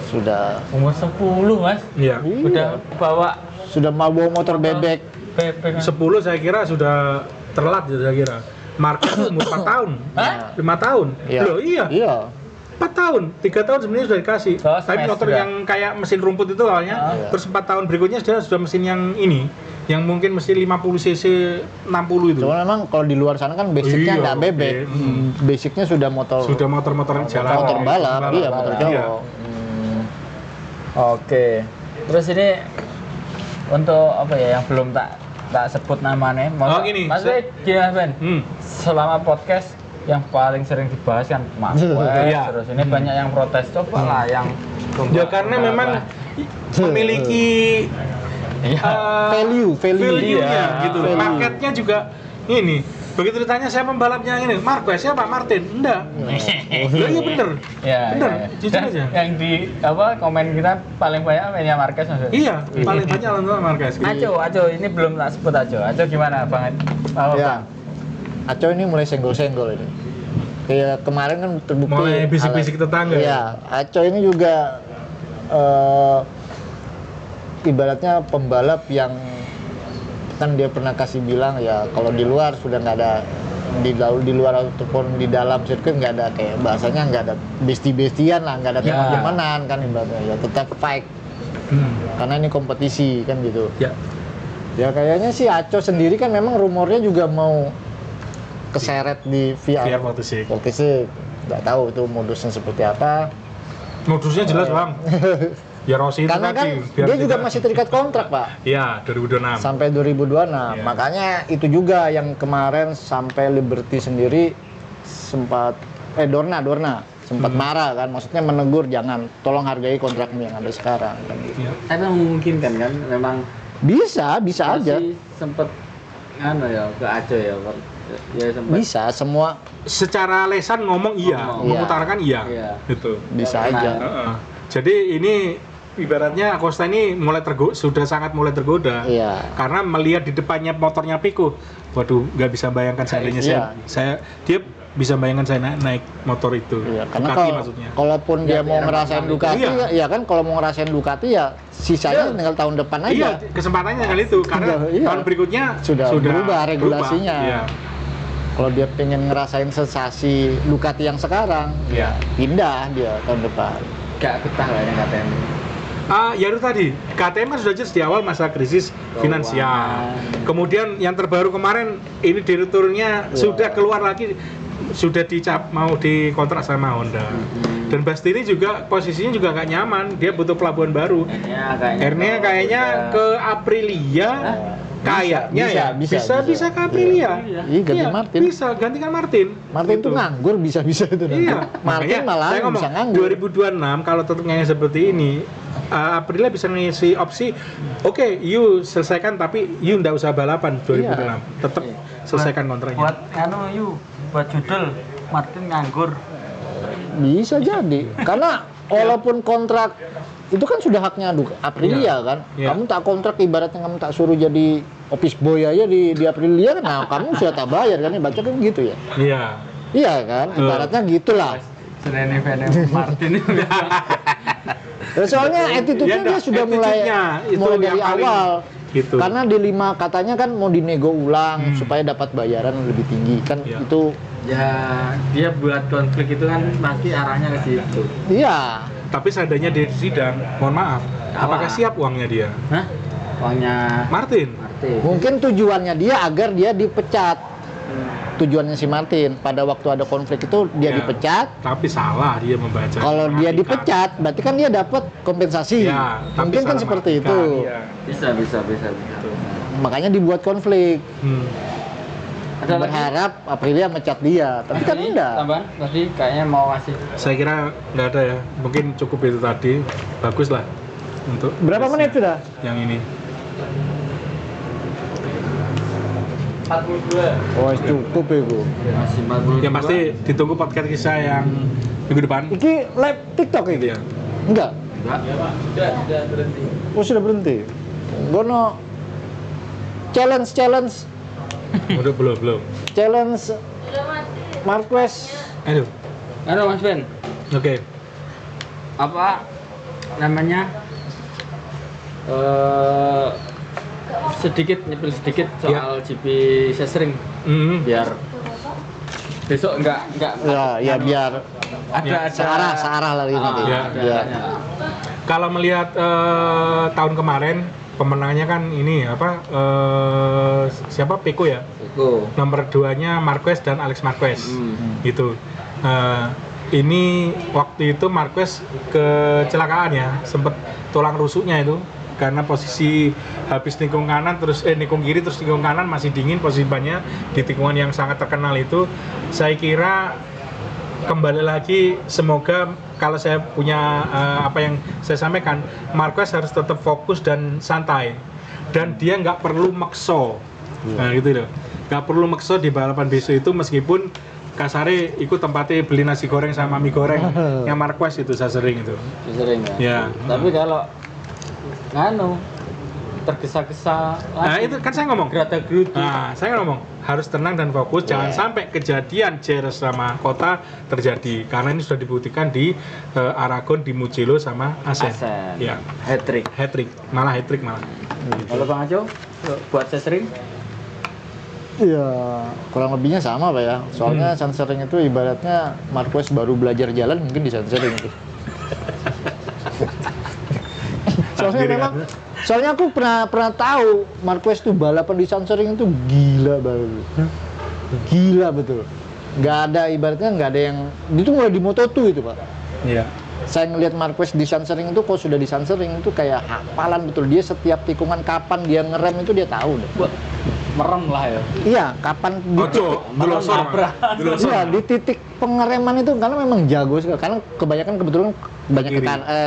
Sudah Umur 10 Mas. Iya. Udah bawa sudah mau bawa motor bebek. bebek. 10 saya kira sudah terlat ya saya kira. Marquez itu umur 4 tahun. Hah? 5 tahun. Iya. Loh iya. Iya. 4 tah00 3 tahun sebenarnya sudah dikasih. Oh, Tapi smash motor juga. yang kayak mesin rumput itu awalnya, terus 4 tahun berikutnya sudah mesin yang ini, yang mungkin mesin 50 cc 60 itu. Cuma memang kalau di luar sana kan basicnya Iya, nggak bebek. Basicnya sudah motor. Sudah motor-motor jalan. motor balap, iya motor Iya. Jawa. Oke. Terus ini untuk apa ya yang belum tak sebut namanya. Oh, gini. Mas gimana Ben? Selama podcast yang paling sering dibahas kan Mas Iya. terus ini banyak yang protes, coba lah yang Ya karena memang memiliki value-nya Iya, gitu. value. Marketnya juga ini. Begitu ditanya saya pembalapnya ini, Marquez siapa? Martin? Enggak. Loh, iya bener. ya, Bener, ya. jujur Dan aja. yang di apa komen kita paling banyak mainnya Marquez maksudnya. Iya, paling banyak Alonso Marquez. Aco ini belum tak sebut Aco gimana banget? Oh, Ya. Aco ini mulai senggol-senggol ini. Kayak kemarin kan terbukti Mulai bisik-bisik tetangga. Iya, Aco ini juga ibaratnya pembalap yang kan dia pernah kasih bilang ya kalau di luar sudah nggak ada di luar ataupun di dalam sirkuit nggak ada kayak bahasanya nggak ada besti-bestian lah, nggak ada teman-temanan kan ibaratnya ya tetap fight karena ini kompetisi kan gitu. Ya kayaknya sih Aco sendiri kan memang rumornya juga mau keseret di VR Multisig. Nggak tahu itu modusnya seperti apa. Modusnya jelas bang. Ya Rossi itu Karena kan tadi, dia juga masih terikat kontrak Pak. Iya 2026. Sampai 2026. Iya. Makanya itu juga yang kemarin sampai Liberty sendiri sempat Dorna sempat marah kan, maksudnya menegur jangan, tolong hargai kontrakmu yang ada sekarang kan gitu. Iya. Tapi memungkinkan kan memang Bisa aja. Sempet ke Aco ya. Ya sempet. Bisa semua Secara lesan ngomong iya, Ngomong. mengutarakan iya. Iya. Gitu. bisa Nggak aja. Heeh. Jadi ini ibaratnya Acosta ini sudah sangat mulai tergoda. Iya. Karena melihat di depannya motornya Piko, waduh nggak bisa bayangkan seandainya Iya. dia bisa bayangkan saya naik motor itu. Iya, karena Ducati maksudnya. kalaupun dia Iya, mau iya, ngerasain iya. Ducati Iya. ya kan kalau mau ngerasain Ducati ya sisanya tinggal tahun depan aja. Iya, kesempatannya kali itu karena Iya. tahun berikutnya Sudah berubah regulasinya. Iya. Kalau dia pengen ngerasain sensasi Ducati yang sekarang, Iya. pindah dia tahun depan. Gak betah lah yang KTM. Ya itu tadi, KTM kan sudah jelas di awal masa krisis finansial. Kemudian yang terbaru kemarin ini direkturnya sudah keluar lagi, sudah mau dikontrak sama Honda. Dan Bastianini juga posisinya juga nggak nyaman, dia butuh pelabuhan baru. Akhirnya kayaknya ke Aprilia. Kayaknya bisa ke Aprilia. Iya, ganti Martin. Bisa gantikan Martin. Martin Gitu. tuh nganggur bisa-bisa itu. Iya, Martin makanya malah saya ngomong, bisa nganggur. 2026 kalau tetap ngomong seperti ini, Aprilia bisa ngisi opsi, oke, you selesaikan tapi you nggak usah balapan 2026, tetap selesaikan kontraknya. Buat buat judul Martin nganggur. Bisa jadi. Karena walaupun kontrak itu kan sudah haknya Aprilia kan. Iya. Kamu tak kontrak ibaratnya kamu tak suruh jadi office boy aja di Aprilia kan. Nah, kamu sudah tak bayar kan, baca kan gitu ya. Iya. Iya kan? Ibaratnya gitulah. Selain Martin Ya, soalnya attitude-nya Ya, dia sudah mulai attitude-nya itu dari yang paling awal. gitu. Karena di 5 katanya kan mau dinego ulang supaya dapat bayaran lebih tinggi kan Iya. itu. ya dia buat konflik itu kan pasti arahnya ke situ. Iya. Tapi seandainya dia di sidang, mohon maaf, apakah siap uangnya dia? Hah? Uangnya Martin. Mungkin tujuannya dia agar dia dipecat. Tujuannya si Martin pada waktu ada konflik itu dia Ya, dipecat. Tapi salah dia membaca. Kalau dia dipecat, berarti kan dia dapat kompensasi. Ya, tapi Mungkin kan salah seperti mengartikan, itu. iya. bisa. Makanya dibuat konflik. Ada lagi? Berharap Aprilia mecat dia, tapi kan enggak. Tambahan tadi kayaknya mau kasih. Saya kira nggak ada ya, mungkin cukup itu tadi, bagus lah untuk Berapa menit sudah? yang ini. 42. Oh, cukup itu. Masih 42. Yang pasti ditunggu podcast kita yang minggu depan. Iki live TikTok ini? Iya. Enggak. Sudah berhenti. Oh, sudah berhenti. Gono challenge Udah belum. Marquez. Aduh. Halo Mas Ben. Oke. Apa namanya? Nyepil sedikit soal GP Sesering biar besok enggak Ya biar Ya, searah lagi nanti. Ya. Kalau melihat tahun kemarin pemenangnya kan ini siapa Peko ya? Peko. Nomor 2-nya Marquez dan Alex Marquez. Gitu. Ini waktu itu Marquez kecelakaan ya, sempet tulang rusuknya itu karena posisi habis tikung kanan terus nikung kiri terus tikung kanan masih dingin, posisi bannya di tikungan yang sangat terkenal itu. Saya kira kembali lagi, semoga kalau saya punya apa yang saya sampaikan, Marquez harus tetap fokus dan santai dan dia nggak perlu makso. Nah gitu loh, nggak perlu makso di balapan besok itu, meskipun kasare ikut tempatnya beli nasi goreng sama mie goreng yang Marquez itu saya sering itu. Sesering ya. Ya. Tapi kalau tergesa-gesa. Nah itu kan saya ngomong. Gerata-gerutu. Nah saya ngomong harus tenang dan fokus, jangan sampai kejadian Jerez sama Kota terjadi karena ini sudah dibuktikan di Aragon, di Mugello sama Assen. Ya. Hat-trick. Malah hat-trick malah. Kalau Bang Ajo buat sesering? Iya, kurang lebihnya sama Pak ya. Soalnya Sandring itu ibaratnya Marquez baru belajar jalan mungkin di Sandring itu. Soalnya aku pernah tahu Marquez tuh balapan di Sandring itu gila banget. Gila betul. Nggak ada ibaratnya nggak ada yang itu mulai di Moto2 itu Pak. Iya. Saya ngelihat Marquez di Sandring itu, kok sudah di Sandring itu kayak hafalan betul, dia setiap tikungan kapan dia ngerem itu dia tahu deh. Merem lah ya. Iya, kapan di di titik pengereman itu karena memang jago sekali. Karena kebanyakan kebetulan banyak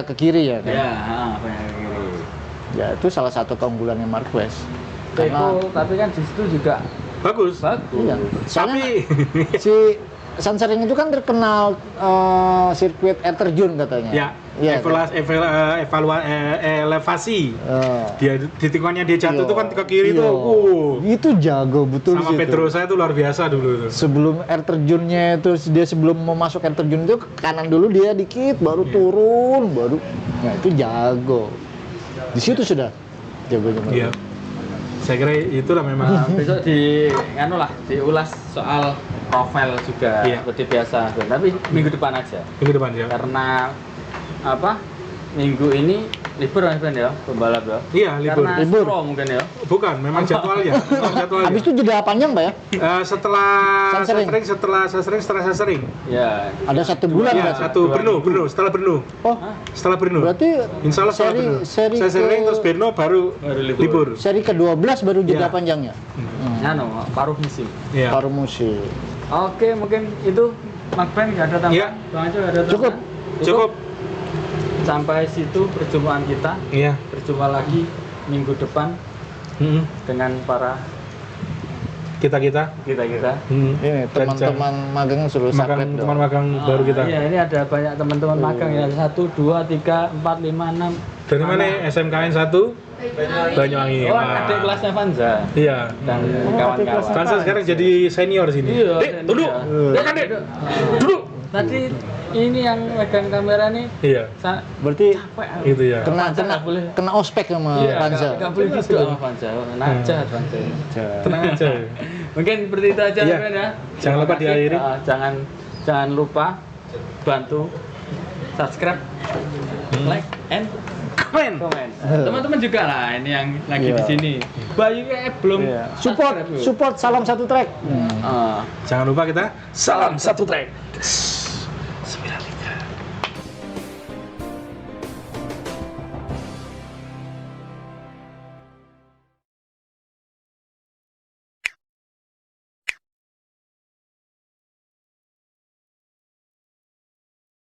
ke kiri ya kan. Iya, banyak ke kiri. Ya itu salah satu keunggulannya Marquez. Tapi kan di situ juga Bagus. Iya. Soalnya Tapi si Sandring itu kan terkenal sirkuit air terjun katanya. ya, Iya, elevasi. Dia di tikungannya dia jatuh itu kan ke kiri iya. tuh. Itu jago betul Sama sih itu. Pedrosa itu luar biasa dulu itu. Sebelum air terjunnya itu dia sebelum mau masuk air terjun itu ke kanan dulu dia dikit baru turun baru. Nah, itu jago. Di situ sudah jagonya. Iya. Saya kira itulah memang. Besok diulas soal profil juga seperti biasa. Tapi minggu depan aja. Minggu depan ya. Karena minggu ini libur Mas Ben ya, pembalap ya. Iya, libur. Karena Libur. Pro mungkin ya. Bukan, memang jadwalnya. Habis itu jeda panjang, Pak ya? Setelah Sandring. setelah Sandring. Ya. Ada 1 bulan Iya, berarti? Brno, setelah Brno. Oh, Setelah Brno. berarti Insya Allah setelah Brno. seri Sandring terus Brno baru libur. seri ke-12 baru jeda Iya. panjangnya. Paruh musim. Iya. Paruh musim. Oke, mungkin itu Mas Ben nggak ada tambahan. Iya. Bang Ajo nggak ada tambahan. Cukup. Sampai situ perjumpaan kita. Iya. Berjumpa lagi minggu depan dengan para kita. Ini teman-teman magang suruh subscribe dong. Teman magang baru kita. Iya, ini ada banyak teman-teman magang ya. 1, 2, 3, 4, 5, 6. Dari mana? SMKN 1 Banyuwangi. Oh, adik kelasnya Vanza Iya. dan kawan-kawan. Vansa sekarang jadi senior sini. Iya, Duduk. Makan, Dek. Duduk. Tadi ini yang megang kamera nih. Iya. Berarti Capek. Itu ya. kena ospek sama Panza. Enggak boleh gitu sama Vanza. Najat Vanza. Tenang aja. Mungkin seperti itu aja Iya. Ben ya. Jangan lupa Terima kasih. diakhiri. Jangan lupa bantu subscribe, like, and Men. komen. Teman-teman juga lah ini yang lagi di sini. Bayu belum Support salam satu track. Ah. Jangan lupa kita salam satu track.